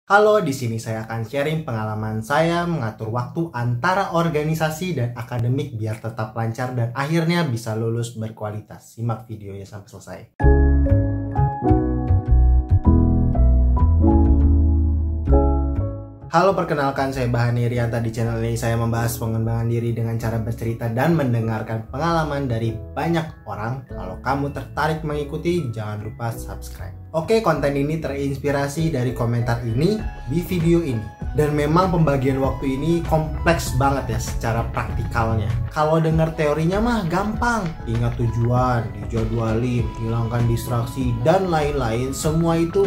Halo, di sini saya akan sharing pengalaman saya mengatur waktu antara organisasi dan akademik biar tetap lancar dan akhirnya bisa lulus berkualitas. Simak videonya sampai selesai. Halo, perkenalkan saya Bahani Rianta. Di channel ini saya membahas pengembangan diri dengan cara bercerita dan mendengarkan pengalaman dari banyak orang. Kalau kamu tertarik mengikuti, jangan lupa subscribe. Oke, konten ini terinspirasi dari komentar ini di video ini. Dan memang pembagian waktu ini kompleks banget ya secara praktikalnya. Kalau dengar teorinya mah gampang. Ingat tujuan, dijadwalin, hilangkan distraksi, dan lain-lain. Semua itu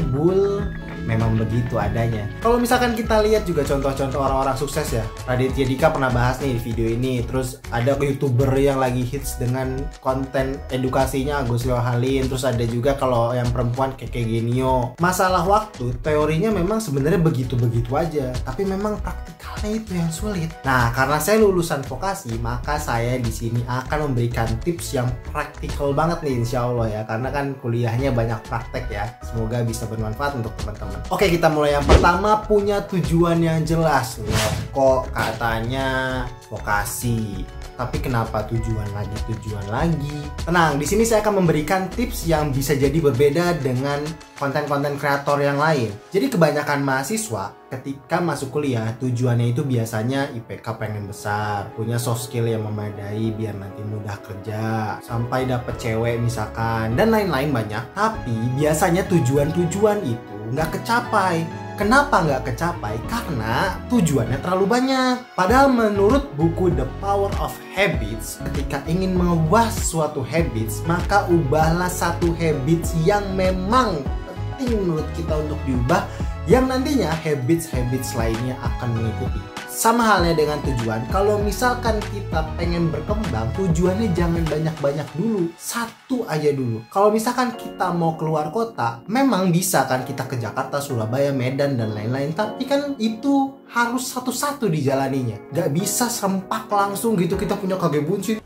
memang begitu adanya. Kalau misalkan kita lihat juga contoh-contoh orang-orang sukses ya, Raditya Dika pernah bahas nih di video ini. Terus ada YouTuber yang lagi hits dengan konten edukasinya, Agus Yohalin. Terus ada juga kalau yang perempuan kayak Genio. Masalah waktu, teorinya memang sebenarnya begitu-begitu aja, tapi memang praktikalnya itu yang sulit. Nah, karena saya lulusan vokasi, maka saya di sini akan memberikan tips yang praktikal banget nih, insya Allah ya. Karena kan kuliahnya banyak praktek ya. Semoga bisa bermanfaat untuk teman-teman. Oke, kita mulai. Yang pertama, punya tujuan yang jelas. Loh, kok katanya vokasi, tapi kenapa tujuan lagi? Tenang, di sini saya akan memberikan tips yang bisa jadi berbeda dengan konten-konten kreator yang lain. Jadi kebanyakan mahasiswa ketika masuk kuliah tujuannya itu biasanya IPK pengen besar, punya soft skill yang memadai biar nanti mudah kerja, sampai dapet cewek misalkan, dan lain-lain banyak. Tapi biasanya tujuan-tujuan itu nggak kecapai. Kenapa nggak kecapai? Karena tujuannya terlalu banyak. Padahal menurut buku The Power of Habits, ketika ingin mengubah suatu habits, maka ubahlah satu habits yang memang penting menurut kita untuk diubah, yang nantinya habits-habits lainnya akan mengikuti. Sama halnya dengan tujuan. Kalau misalkan kita pengen berkembang, tujuannya jangan banyak-banyak dulu, satu aja dulu. Kalau misalkan kita mau keluar kota, memang bisa kan kita ke Jakarta, Surabaya, Medan, dan lain-lain. Tapi kan itu harus satu-satu dijalaninya. Gak bisa serempak langsung gitu kita punya Kage Bunshin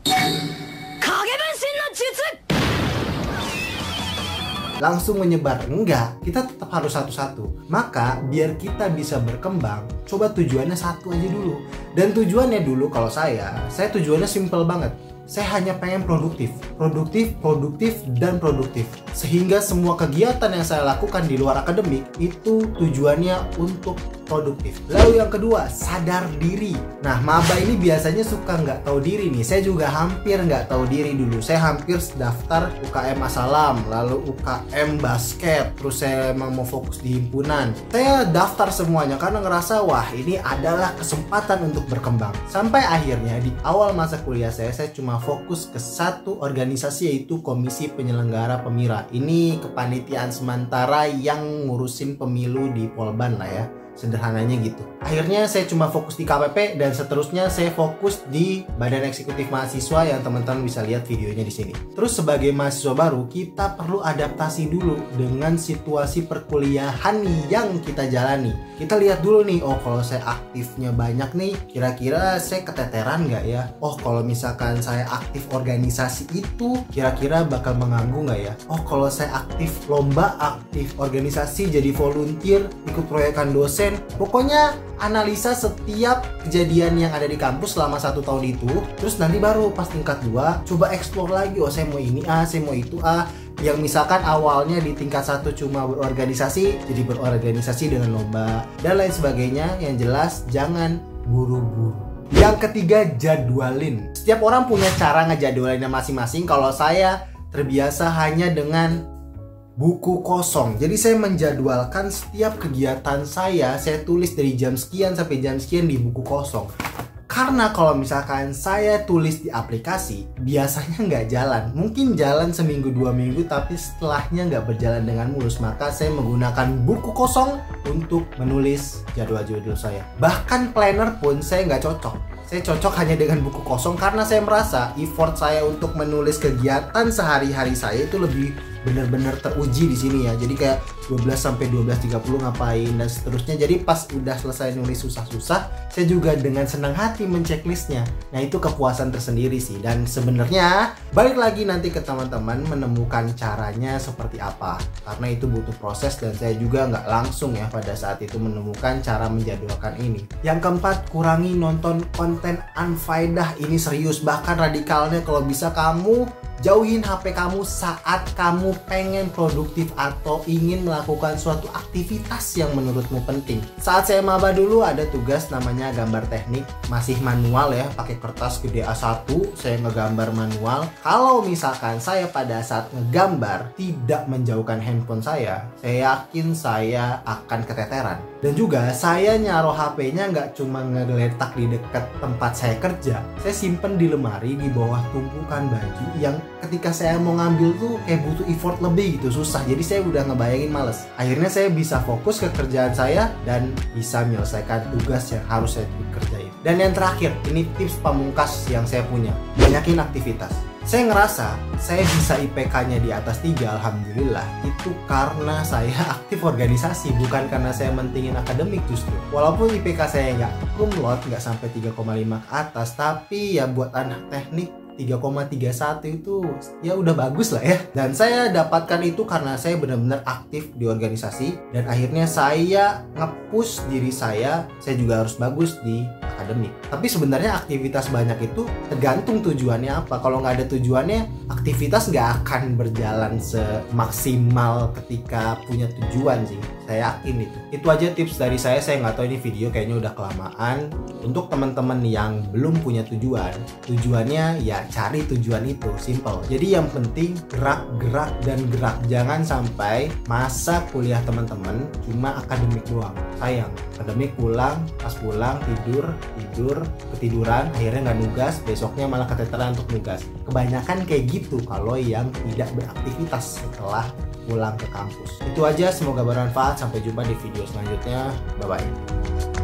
langsung menyebar. Enggak, kita tetap harus satu-satu. Maka biar kita bisa berkembang, coba tujuannya satu aja dulu. Dan tujuannya dulu kalau saya tujuannya simple banget. Saya hanya pengen produktif, dan produktif. Sehingga semua kegiatan yang saya lakukan di luar akademik itu tujuannya untuk produktif. Lalu yang kedua, sadar diri. Nah, maba ini biasanya suka nggak tahu diri nih. Saya juga hampir nggak tahu diri dulu. Saya hampir daftar UKM Asalam, lalu UKM basket. Terus saya emang mau fokus di himpunan. Saya daftar semuanya karena ngerasa wah ini adalah kesempatan untuk berkembang. Sampai akhirnya di awal masa kuliah saya cuma fokus ke satu organisasi, yaitu Komisi Penyelenggara Pemira. Ini kepanitiaan sementara yang ngurusin pemilu di Polban lah ya. Sederhananya gitu. Akhirnya saya cuma fokus di KPP dan seterusnya saya fokus di Badan Eksekutif Mahasiswa yang teman-teman bisa lihat videonya di sini. Terus sebagai mahasiswa baru, kita perlu adaptasi dulu dengan situasi perkuliahan yang kita jalani. Kita lihat dulu nih, oh kalau saya aktifnya banyak nih, kira-kira saya keteteran nggak ya? Oh kalau misalkan saya aktif organisasi itu, kira-kira bakal mengganggu nggak ya? Oh kalau saya aktif lomba, aktif organisasi, jadi volunteer, ikut proyekan dosen. Pokoknya analisa setiap kejadian yang ada di kampus selama 1 tahun itu. Terus nanti baru pas tingkat 2 coba explore lagi. Oh saya mau ini saya mau itu Yang misalkan awalnya di tingkat 1 cuma berorganisasi, jadi berorganisasi dengan lomba dan lain sebagainya. Yang jelas jangan buru-buru. Yang ketiga, jadwalin. Setiap orang punya cara ngejadwalinnya masing-masing. Kalau saya terbiasa hanya dengan buku kosong. Jadi saya menjadwalkan setiap kegiatan saya tulis dari jam sekian sampai jam sekian di buku kosong. Karena kalau misalkan saya tulis di aplikasi, biasanya nggak jalan. Mungkin jalan seminggu 2 minggu, tapi setelahnya nggak berjalan dengan mulus. Maka saya menggunakan buku kosong untuk menulis jadwal-jadwal saya. Bahkan planner pun saya nggak cocok. Saya cocok hanya dengan buku kosong karena saya merasa effort saya untuk menulis kegiatan sehari-hari saya itu lebih bener-bener teruji di sini ya. Jadi kayak 12 sampai 12.30 ngapain dan seterusnya. Jadi pas udah selesai nulis susah-susah, saya juga dengan senang hati menceklisnya. Nah itu kepuasan tersendiri sih. Dan sebenarnya balik lagi nanti ke teman-teman menemukan caranya seperti apa, karena itu butuh proses dan saya juga nggak langsung ya pada saat itu menemukan cara menjadwalkan ini. Yang keempat, kurangi nonton konten unfaedah. Ini serius, bahkan radikalnya kalau bisa kamu jauhin HP kamu saat kamu pengen produktif atau ingin melakukan suatu aktivitas yang menurutmu penting. Saat saya maba dulu ada tugas namanya gambar teknik, masih manual ya, pakai kertas gede A1, saya ngegambar manual. Kalau misalkan saya pada saat ngegambar tidak menjauhkan handphone saya yakin saya akan keteteran. Dan juga saya nyaruh HP-nya nggak cuma ngeletak di dekat tempat saya kerja, saya simpen di lemari di bawah tumpukan baju yang ketika saya mau ngambil tuh kayak butuh effort lebih gitu, susah. Jadi saya udah ngebayangin males. Akhirnya saya bisa fokus ke kerjaan saya dan bisa menyelesaikan tugas yang harus saya kerjain. Dan yang terakhir, ini tips pamungkas yang saya punya, banyakin aktivitas. Saya ngerasa saya bisa IPK-nya di atas 3, alhamdulillah, itu karena saya aktif organisasi, bukan karena saya mentingin akademik justru. Walaupun IPK saya nggak kumlot, nggak sampai 3,5 ke atas, tapi ya buat anak teknik 3,31 itu ya udah bagus lah ya. Dan saya dapatkan itu karena saya benar-benar aktif di organisasi dan akhirnya saya nge-push diri saya juga harus bagus di akademik. Tapi sebenarnya aktivitas banyak itu tergantung tujuannya apa. Kalau nggak ada tujuannya, aktivitas nggak akan berjalan semaksimal ketika punya tujuan sih. Saya yakin itu. Itu aja tips dari saya nggak tahu ini video kayaknya udah kelamaan. Untuk teman-teman yang belum punya tujuan, tujuannya ya cari tujuan itu, simple. Jadi yang penting gerak, gerak, dan gerak. Jangan sampai masa kuliah teman-teman cuma akademik doang. Sayang, akademik pulang, pas pulang tidur, ketiduran, akhirnya nggak nugas, besoknya malah keteteran untuk nugas. Kebanyakan kayak gitu kalau yang tidak beraktivitas setelah pulang ke kampus. Itu aja, semoga bermanfaat. Sampai jumpa di video selanjutnya. Bye-bye.